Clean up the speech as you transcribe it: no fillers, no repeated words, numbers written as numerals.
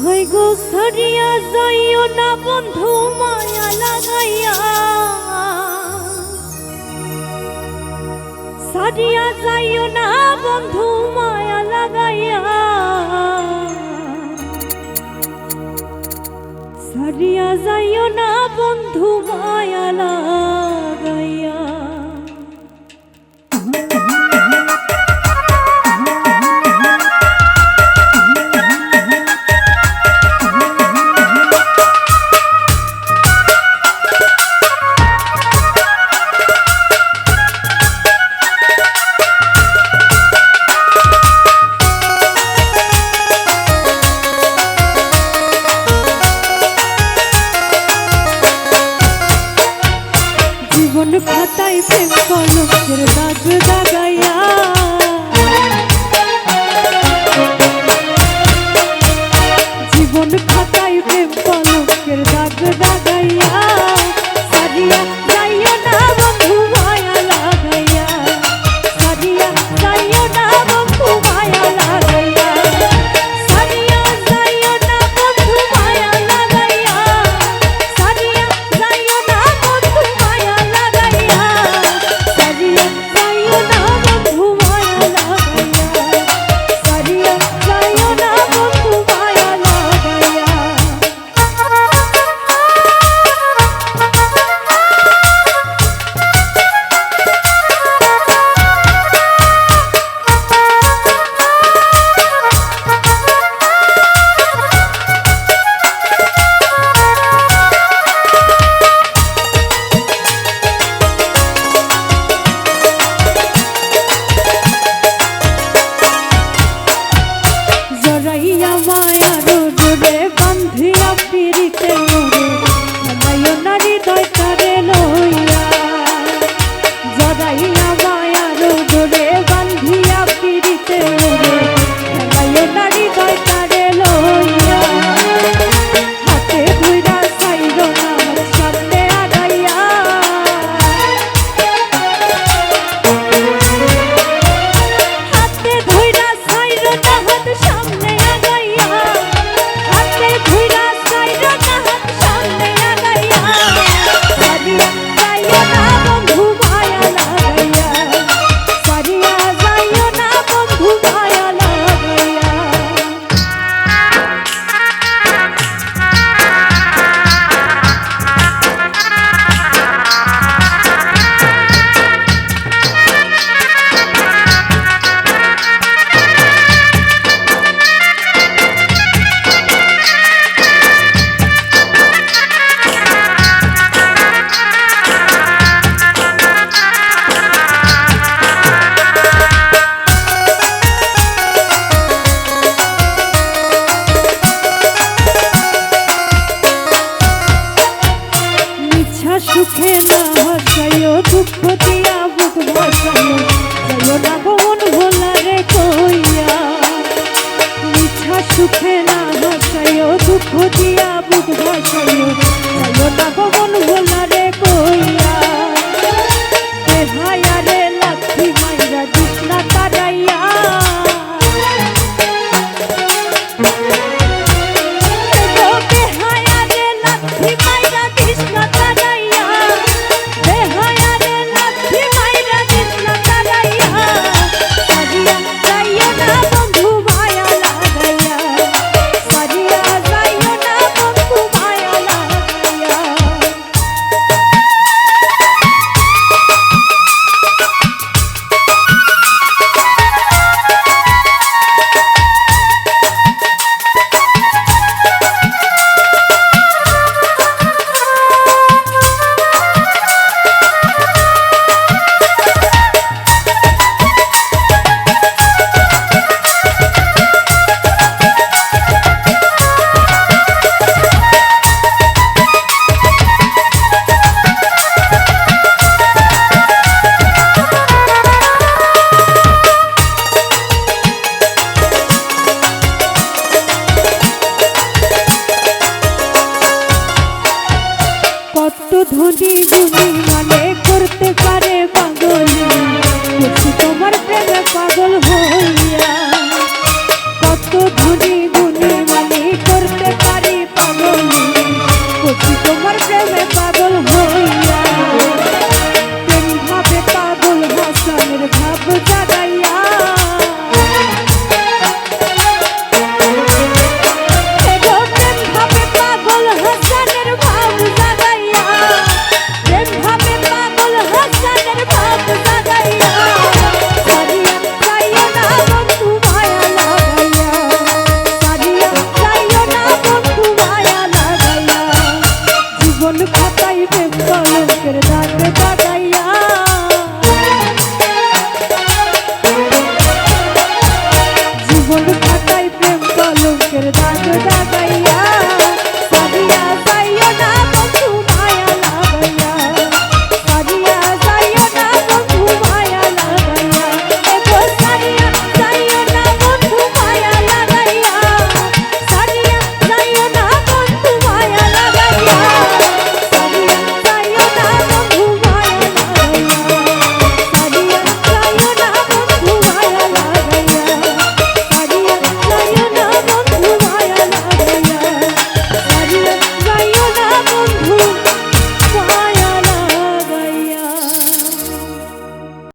হই গো সরিয়া যাইও না বন্ধু মায়া লাগাইয়া, সরিয়া যাইও না বন্ধু মায়া লাগাইয়া, সরিয়া যাইও না বন্ধু মায়া লাগাইয়া। জীবন খাতায় প্রেম কলঙ্কের দাগ দাগাইয়া, জীবন খাতায় প্রেম কলঙ্কের দাগ দাগাইয়া, সারিয়া যাইও না বন্ধু মায়া লাগাইয়া, সারিয়া যাইও না বন্ধু মায়া লাগাইয়া, সারিয়া যাইও না বন্ধু মায়া লাগাইয়া, সারিয়া যাইও না বন্ধু মায়া লাগাইয়া, সারিয়া যাইও না বন্ধু মায়া লাগাইয়া, সারিয়া যাইও না বন্ধু মায়া লাগাইয়া। জড়াইয়া মায়ার ডোরে বান্ধিয়া পিরিতে ওরে, খেলাইও না হৃদয় তারে লইয়া, জড়াইয়া মায়ার ডোরে বান্ধিয়া পিরিতে ওরে, খেলাইও না হৃদয় তারে লইয়া, হাতে ধইরা ছাইরো না সামনে আগাইয়া, হাতে ধইরা ছাইরো না হাত সামনে আগাইয়া, হাতে ধইরা ছাইরো না হাত সামনে আগাইয়া, সারিয়া যাইও না বন্ধু মায়া লাগাইয়া, সারিয়া যাইও না বন্ধু মায়া লাগাইয়া। মিছা সুখে না হাসাইও, দুঃখ দিয়া বুক ভাসাইও, যাইও না মন ভোলা রে কইয়া, মিছা সুখে না হাসাইও, দুঃখ দিয়া বুক ভাসাইও, যাইও না মন ভোলা রে কইয়া, বেহায়া রে লাথি মাইরা দিস না তারাইয়া, বেহায়া রে লাথি মাইরা দিস না তারাইয়া, বেহায়া রে লাথি মাইরা দিস না তারাইয়া, সারিয়া যাইও না বন্ধু মায়া লাগাইয়া, সারিয়া যাইও না বন্ধু মায়া লাগাইয়া। ধনী গুণী মানে করতে পারে পাগলি, দেখি তোমার প্রেমে পাগল হইয়া। কত ধনী গুণী মানে করতে বুকের দাগ দাগাইয়া